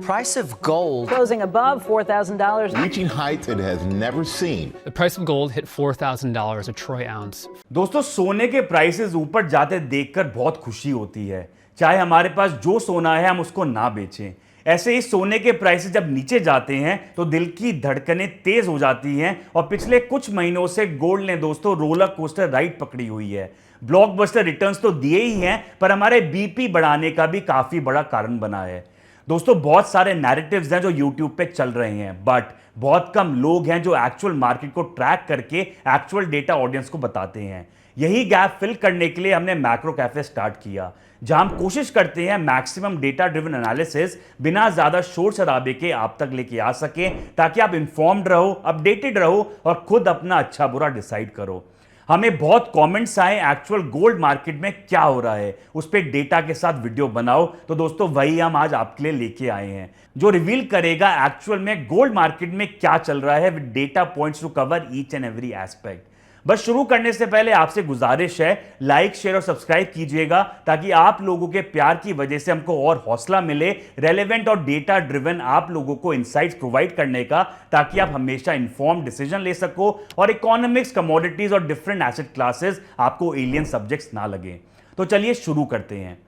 Price of gold closing above $4,000. reaching heights it has never seen. The price of gold hit $4,000 a troy ounce. दोस्तों सोने के prices ऊपर जाते देखकर बहुत खुशी होती है। चाहे हमारे पास जो सोना है हम उसको ना बेचें। ऐसे ही सोने के प्राइसेस जब नीचे जाते हैं तो दिल की धड़कनें तेज हो जाती हैं और पिछले कुछ महीनों से गोल्ड ने दोस्तों रोलर कोस्टर राइड पकड़ी हुई है। ब्लॉकबस्टर रिटर्न्स तो दिए ही हैं पर हमारे बीपी बढ़ाने का भी काफी बड़ा कारण बना है। दोस्तों बहुत सारे नैरेटिव्स हैं जो YouTube पे चल रहे हैं बट बहुत कम लोग हैं जो एक्चुअल मार्केट को ट्रैक करके एक्चुअल डेटा ऑडियंस को बताते हैं। यही गैप फिल करने के लिए हमने मैक्रो कैफे स्टार्ट किया जहां हम कोशिश करते हैं मैक्सिमम डेटा ड्रिवन एनालिसिस बिना ज्यादा शोर शराबे के आप तक लेके आ सके ताकि आप इंफॉर्म्ड रहो, अपडेटेड रहो और खुद अपना अच्छा बुरा डिसाइड करो। हमें बहुत कमेंट्स आए एक्चुअल गोल्ड मार्केट में क्या हो रहा है उस पे डेटा के साथ वीडियो बनाओ, तो दोस्तों वही हम आज आपके लिए लेके आए हैं जो रिवील करेगा एक्चुअल में गोल्ड मार्केट में क्या चल रहा है with data points to cover each and every aspect. बस शुरू करने से पहले आपसे गुजारिश है लाइक शेयर और सब्सक्राइब कीजिएगा ताकि आप लोगों के प्यार की वजह से हमको और हौसला मिले रेलेवेंट और डेटा ड्रिवन आप लोगों को इनसाइट्स प्रोवाइड करने का, ताकि आप हमेशा इन्फॉर्म्ड डिसीजन ले सको और इकोनॉमिक्स, कमोडिटीज और डिफरेंट एसेट क्लासेस आपको एलियन सब्जेक्ट्स ना लगे। तो चलिए शुरू करते हैं।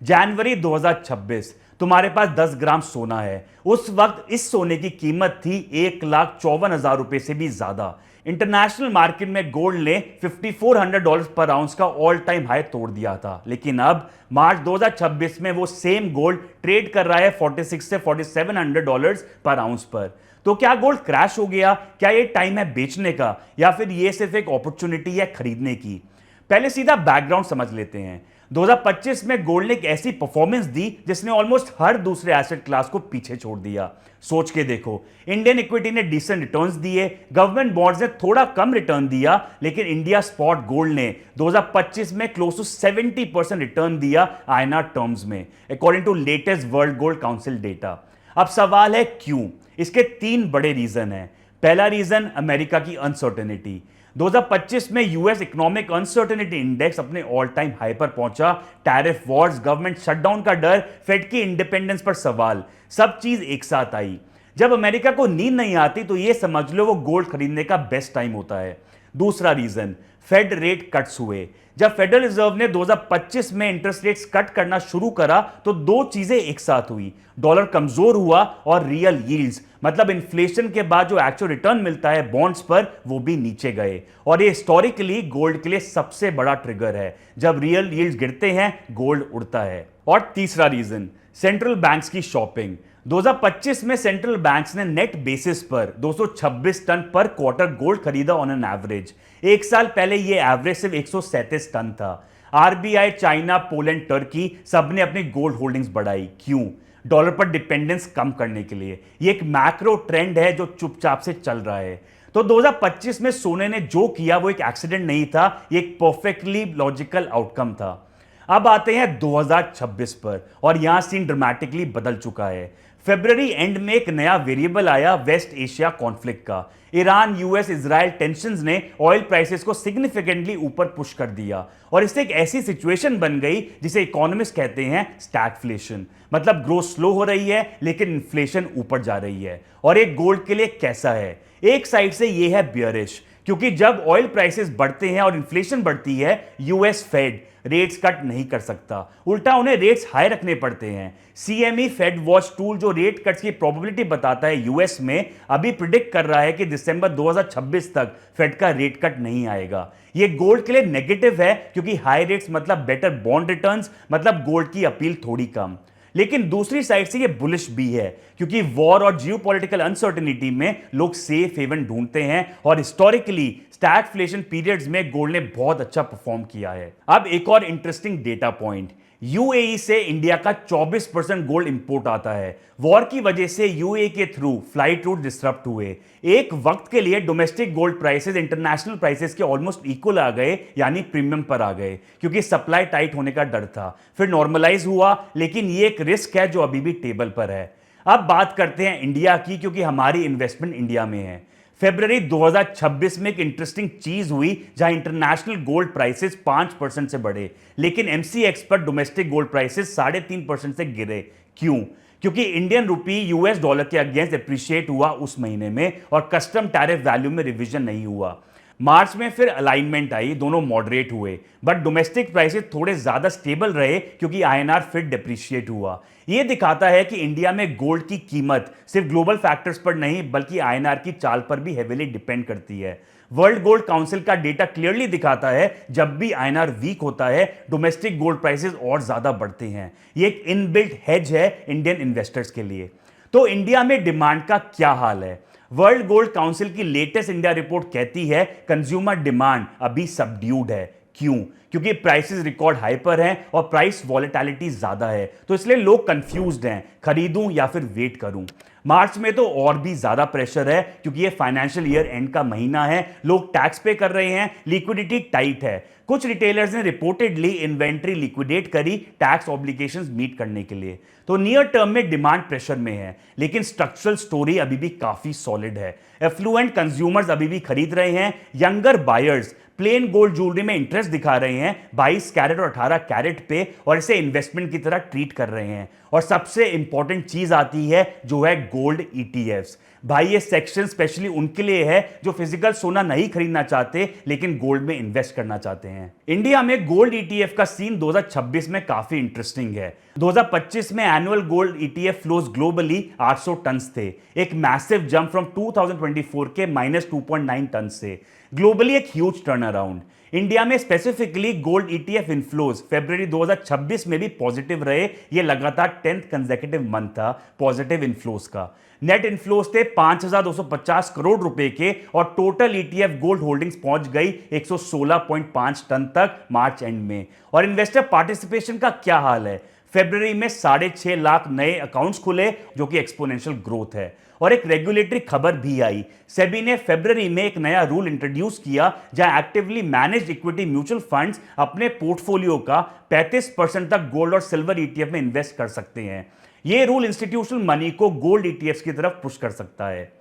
जनवरी 2026 तुम्हारे पास 10 ग्राम सोना है। उस वक्त इस सोने की कीमत थी 1,54,000 रुपए से भी ज्यादा। इंटरनेशनल मार्केट में गोल्ड ने $5,400 पर आउंस का ऑल टाइम हाई तोड़ दिया था, लेकिन अब मार्च 2026 में वो सेम गोल्ड ट्रेड कर रहा है 46 से $4,700 पर आउंस पर। तो क्या गोल्ड क्रैश हो गया? क्या ये टाइम है बेचने का या फिर ये सिर्फ एक अपॉर्चुनिटी है खरीदने की? पहले सीधा बैकग्राउंड समझ लेते हैं। 2025 में गोल्ड ने एक ऐसी परफॉर्मेंस दी जिसने ऑलमोस्ट हर दूसरे एसेट क्लास को पीछे छोड़ दिया। सोच के देखो, इंडियन इक्विटी ने डिसेंट रिटर्न्स दिए, गवर्नमेंट बॉन्ड्स ने थोड़ा कम रिटर्न दिया, लेकिन इंडिया स्पॉट गोल्ड ने 2025 में क्लोज टू 70% रिटर्न दिया आईएनआर टर्म्स में, according to latest World Gold Council data. अब सवाल है क्यों? इसके 3 बड़े रीजन हैं। पहला रीजन अमेरिका की अनसर्टेनिटी। 2025 में यूएस इकोनॉमिक अनसर्टेनिटी इंडेक्स अपने ऑल टाइम हाई पर पहुंचा। टैरिफ वॉर्स, गवर्नमेंट शटडाउन का डर, फेड की इंडिपेंडेंस पर सवाल, सब चीज एक साथ आई। जब अमेरिका को नींद नहीं आती तो ये समझ लो वो गोल्ड खरीदने का बेस्ट टाइम होता है। दूसरा रीजन, फेड रेट कट्स हुए। जब फेडरल रिजर्व ने 2025 में इंटरेस्ट रेट्स कट करना शुरू करा तो 2 चीजें एक साथ हुई, डॉलर कमजोर हुआ और रियल यील्ड्स मतलब इन्फ्लेशन के बाद जो एक्चुअल रिटर्न मिलता है बॉन्ड्स पर वो भी नीचे गए। और ये हिस्टोरिकली गोल्ड के लिए सबसे बड़ा ट्रिगर है। जब रियल यील्ड्स गिरते हैं गोल्ड उड़ता है। और तीसरा रीजन, सेंट्रल बैंक्स की शॉपिंग। 2025 में सेंट्रल बैंक्स ने नेट बेसिस पर 226 टन पर क्वार्टर गोल्ड खरीदा ऑन एन एवरेज। एक साल पहले ये एवरेज सिर्फ 137 टन था। आरबीआई, चाइना, पोलैंड, टर्की सबने अपनी गोल्ड होल्डिंग्स बढ़ाई। क्यों? डॉलर पर डिपेंडेंस कम करने के लिए। ये एक मैक्रो ट्रेंड है जो चुपचाप से चल रहा है। तो 2025 में सोने ने जो किया वो एक एक्सीडेंट नहीं था, ये एक परफेक्टली लॉजिकल आउटकम था। अब आते हैं 2026 पर और यहां सीन ड्रामेटिकली बदल चुका है। फरवरी एंड में एक नया वेरिएबल आया वेस्ट एशिया कॉन्फ्लिक्ट का। ईरान, यूएस, इजराइल टेंशंस ने ऑयल प्राइसेस को सिग्निफिकेंटली ऊपर पुश कर दिया और इससे एक ऐसी सिचुएशन बन गई जिसे इकोनॉमिस्ट कहते हैं स्टैगफ्लेशन, मतलब ग्रोथ स्लो हो रही है लेकिन इन्फ्लेशन ऊपर जा रही है। और एक गोल्ड के लिए कैसा है? एक साइड से यह है बियरिश, क्योंकि जब ऑयल प्राइसेस बढ़ते हैं और इन्फ्लेशन बढ़ती है यूएस फेड रेट्स कट नहीं कर सकता, उल्टा उन्हें रेट्स हाई रखने पड़ते हैं। सीएमई फेड वॉच टूल जो रेट कट्स की प्रोबेबिलिटी बताता है यूएस में, अभी प्रिडिक्ट कर रहा है कि दिसंबर 2026 तक फेड का रेट कट नहीं आएगा। ये गोल्ड के लिए नेगेटिव है क्योंकि हाई रेट्स मतलब बेटर बॉन्ड रिटर्न्स, मतलब गोल्ड की अपील थोड़ी कम। लेकिन दूसरी साइड से ये बुलिश भी है क्योंकि वॉर और जियोपॉलिटिकल अनसर्टेनिटी में लोग सेफ हेवन ढूंढते हैं और हिस्टोरिकली स्टैगफ्लेशन पीरियड्स में गोल्ड ने बहुत अच्छा परफॉर्म किया है। अब एक और इंटरेस्टिंग डेटा पॉइंट, यूएई से इंडिया का 24% गोल्ड इंपोर्ट आता है। वॉर की वजह से यूएई के थ्रू फ्लाइट रूट डिस्टरप्ट हुए। एक वक्त के लिए domestic gold prices international prices के ऑलमोस्ट इक्वल आ गए, यानी प्रीमियम पर आ गए, क्योंकि सप्लाई टाइट होने का डर था। फिर नॉर्मलाइज हुआ, लेकिन ये एक रिस्क है जो अभी भी टेबल पर है। अब बात करते हैं इंडिया की, क्योंकि हमारी इन्वेस्टमेंट इंडिया में है। फरवरी 2026 में एक इंटरेस्टिंग चीज हुई जहां इंटरनेशनल गोल्ड प्राइसेस 5% से बढ़े, लेकिन एमसीएक्स पर डोमेस्टिक गोल्ड प्राइसेस 3.5% से गिरे। क्यों? क्योंकि इंडियन रुपी यूएस डॉलर के अगेंस्ट एप्रिशिएट हुआ उस महीने में और कस्टम टैरिफ वैल्यू में रिवीजन नहीं हुआ। मार्च में फिर अलाइनमेंट आई, दोनों मॉडरेट हुए, बट डोमेस्टिक प्राइसेस थोड़े ज्यादा स्टेबल रहे क्योंकि आईएनआर फिर डिप्रिशिएट हुआ। यह दिखाता है कि इंडिया में गोल्ड की कीमत सिर्फ ग्लोबल फैक्टर्स पर नहीं बल्कि आईएनआर की चाल पर भी हेवीली डिपेंड करती है। वर्ल्ड गोल्ड काउंसिल का डेटा क्लियरली दिखाता है जब भी आईएनआर वीक होता है डोमेस्टिक गोल्ड प्राइसेस और ज्यादा बढ़ते हैं। यह एक इनबिल्ट हेज है इंडियन इन्वेस्टर्स के लिए। तो इंडिया में डिमांड का क्या हाल है? वर्ल्ड गोल्ड काउंसिल की लेटेस्ट इंडिया रिपोर्ट कहती है कंज्यूमर डिमांड अभी सबड्यूड है। क्यों? क्योंकि प्राइसेस रिकॉर्ड हाई पर हैं और प्राइस वॉलेटिलिटी ज्यादा है, तो इसलिए लोग कंफ्यूज्ड हैं, खरीदूं या फिर वेट करूं। मार्च में तो और भी ज्यादा प्रेशर है क्योंकि ये फाइनेंशियल ईयर एंड का महीना है, लोग टैक्स पे कर रहे हैं, लिक्विडिटी टाइट है। कुछ रिटेलर्स ने रिपोर्टेडली इन्वेंट्री लिक्विडेट करी टैक्स ऑब्लिगेशंस मीट करने के लिए। तो नियर टर्म में डिमांड प्रेशर में है, लेकिन स्ट्रक्चरल स्टोरी अभी भी काफी सॉलिड है। एफ्लुएंट कंज्यूमर्स अभी भी खरीद रहे हैं, younger buyers plane gold jewellery में इंटरेस्ट दिखा रहे हैं 22 कैरेट और 18 कैरेट पे, और इसे इन्वेस्टमेंट की तरह ट्रीट कर रहे हैं। और सबसे इंपॉर्टेंट चीज आती है जो है गोल्ड ईटीएफ्स। भाई ये सेक्शन स्पेशली उनके लिए है जो फिजिकल सोना नहीं खरीदना चाहते लेकिन गोल्ड में इन्वेस्ट करना चाहते हैं। इंडिया में गोल्ड ईटीएफ का सीन 2026 में काफी इंटरेस्टिंग है। 2025 में annual gold ETF flows globally 800 tonne थे, एक मैसिव जंप फ्रॉम 2024 के -2.9 टन से। ग्लोबली एक ह्यूज टर्न अराउंड। इंडिया में स्पेसिफिकली गोल्ड ईटीएफ इनफ्लोज फरवरी 2026 में भी पॉजिटिव रहे। ये लगातार 10th कंसेक्यूटिव मंथ था पॉजिटिव इनफ्लोज का। नेट इनफ्लोज थे 5250 करोड़ रुपए के और टोटल ईटीएफ गोल्ड होल्डिंग्स पहुंच गई 116.5 टन तक मार्च एंड में। और इन्वेस्टर पार्टिसिपेशन का क्या हाल है? फरवरी में 6.5 लाख नए अकाउंट्स खुले जो कि एक्सपोनेंशियल ग्रोथ है। और एक रेगुलेटरी खबर भी आई, सेबी ने फरवरी में एक नया रूल इंट्रोड्यूस किया जहां actively managed equity mutual funds अपने पोर्टफोलियो का 35% तक गोल्ड और सिल्वर ईटीएफ में इन्वेस्ट कर सकते हैं। यह रूल इंस्टीट्यूशनल मनी को गोल्ड ईटीएफ की तरफ पुश कर सकता है।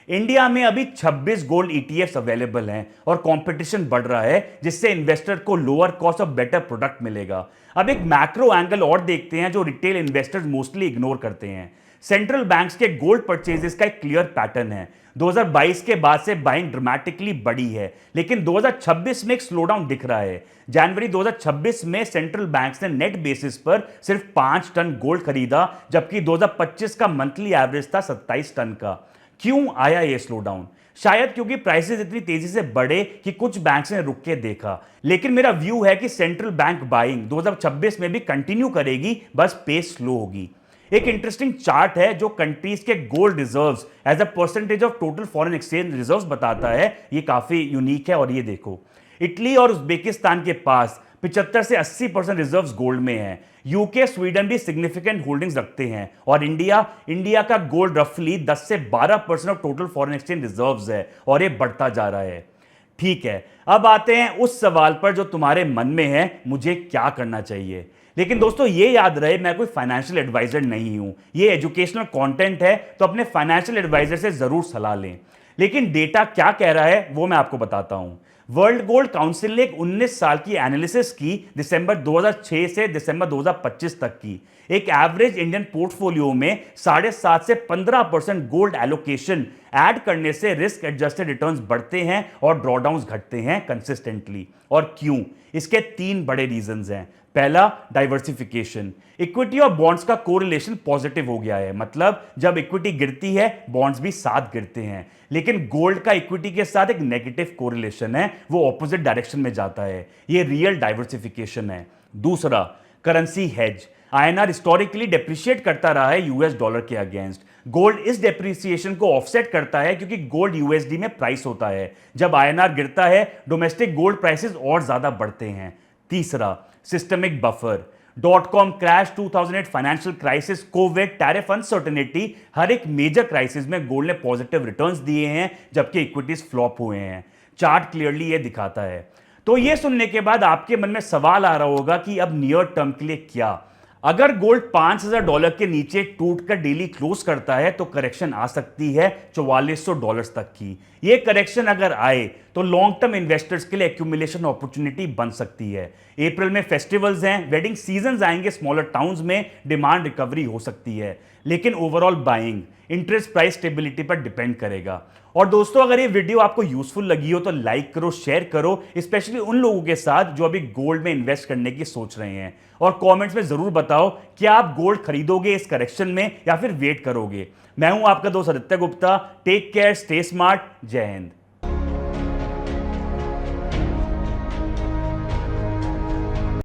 इंडिया में अभी 26 गोल्ड ईटीएफ्स अवेलेबल हैं और कंपटीशन बढ़ रहा है जिससे इन्वेस्टर को लोअर कॉस्ट और बेटर प्रोडक्ट मिलेगा। अब एक मैक्रो एंगल और देखते हैं जो रिटेल इन्वेस्टर्स मोस्टली इग्नोर करते हैं। सेंट्रल बैंक्स के गोल्ड परचेजेस का एक क्लियर पैटर्न है। 2022 के बाद से बाइंग ड्रामेटिकली बढ़ी है, लेकिन 2026 में एक स्लोडाउन दिख रहा है। जनवरी 2026 में सेंट्रल बैंक्स ने नेट बेसिस पर सिर्फ 5 टन गोल्ड खरीदा, जबकि 2025 का मंथली एवरेज था 27 टन का। क्यों आया यह स्लोडाउन? शायद क्योंकि प्राइसेस इतनी तेजी से बढ़े कि कुछ बैंक्स ने रुक के देखा। लेकिन मेरा व्यू है कि सेंट्रल बैंक बाइंग 2026 में भी कंटिन्यू करेगी, बस पेस स्लो होगी। एक इंटरेस्टिंग चार्ट है जो कंट्रीज के gold reserves as a percentage of total foreign exchange reserves बताता है। ये काफी यूनिक है और ये देखो, इटली और उज्बेकिस्तान के पास 75 से 80% रिजर्व्स गोल्ड में है। यूके, स्वीडन भी सिग्निफिकेंट होल्डिंग्स रखते हैं और इंडिया का गोल्ड रफली 10 से 12% of total foreign exchange reserves है और ये बढ़ता जा रहा है। ठीक है, अब आते हैं उस सवाल पर जो तुम्हारे मन में है, मुझे क्या करना चाहिए। लेकिन दोस्तों ये याद रहे, मैं कोई फाइनेंशियल एडवाइजर नहीं हूं, ये एजुकेशनल कंटेंट है, तो अपने फाइनेंशियल एडवाइजर से जरूर सलाह लें। लेकिन डेटा क्या कह रहा है वो मैं आपको बताता हूं। वर्ल्ड गोल्ड काउंसिल ने एक 19 साल की एनालिसिस की, दिसंबर 2006 से दिसंबर 2025 तक की। एक एवरेज इंडियन पोर्टफोलियो में 7.5 से 15% गोल्ड एलोकेशन ऐड करने से रिस्क एडजस्टेड रिटर्न्स बढ़ते हैं और ड्रॉडाउन्स घटते हैं कंसिस्टेंटली। और क्यों? इसके 3 बड़े रीजंस हैं। पहला, डाइवर्सिफिकेशन। इक्विटी और बॉन्ड्स का कोरिलेशन पॉजिटिव हो गया है, मतलब जब इक्विटी गिरती है बॉन्ड्स भी साथ गिरते हैं। लेकिन गोल्ड का इक्विटी के साथ एक नेगेटिव कोरिलेशन है, वो ऑपोजिट डायरेक्शन में जाता है। ये रियल डाइवर्सिफिकेशन है। दूसरा, currency hedge. INR historically depreciate करता रहा है यूएस डॉलर के अगेंस्ट। गोल्ड इस डेप्रिसिएशन को ऑफसेट करता है क्योंकि गोल्ड यूएसडी में प्राइस होता है। जब आईएनआर गिरता है डोमेस्टिक गोल्ड प्राइसेस और ज्यादा बढ़ते हैं। तीसरा, systemic buffer. .com crash, 2008 financial crisis, covid, tariff uncertainty, हर एक मेजर क्राइसिस में गोल्ड ने पॉजिटिव रिटर्न्स दिए हैं जबकि इक्विटीज फ्लॉप हुए हैं। चार्ट क्लियरली ये दिखाता है। तो ये सुनने के बाद आपके मन में सवाल आ रहा होगा कि अब नियर टर्म के लिए क्या? अगर गोल्ड $5,000 के नीचे टूटकर डेली क्लोज करता है तो करेक्शन आ सकती है $4400 तक की। ये करेक्शन अगर आए तो लॉन्ग टर्म इन्वेस्टर्स के लिए एक्यूमुलेशन अपॉर्चुनिटी बन सकती है। अप्रैल में फेस्टिवल्स हैं, वेडिंग सीजन आएंगे, स्मॉलर टाउन्स में डिमांड रिकवरी हो सकती है, लेकिन overall buying interest price stability पर डिपेंड करेगा। और दोस्तों, अगर ये वीडियो आपको यूजफुल लगी हो तो लाइक करो, शेयर करो, स्पेशली उन लोगों के साथ जो अभी गोल्ड में इन्वेस्ट करने की सोच रहे हैं। और कमेंट्स में जरूर बताओ कि आप गोल्ड खरीदोगे इस करेक्शन में या फिर वेट करोगे। मैं हूं आपका दोस्त Aditya Gupta. Take care, stay smart, जय हिंद।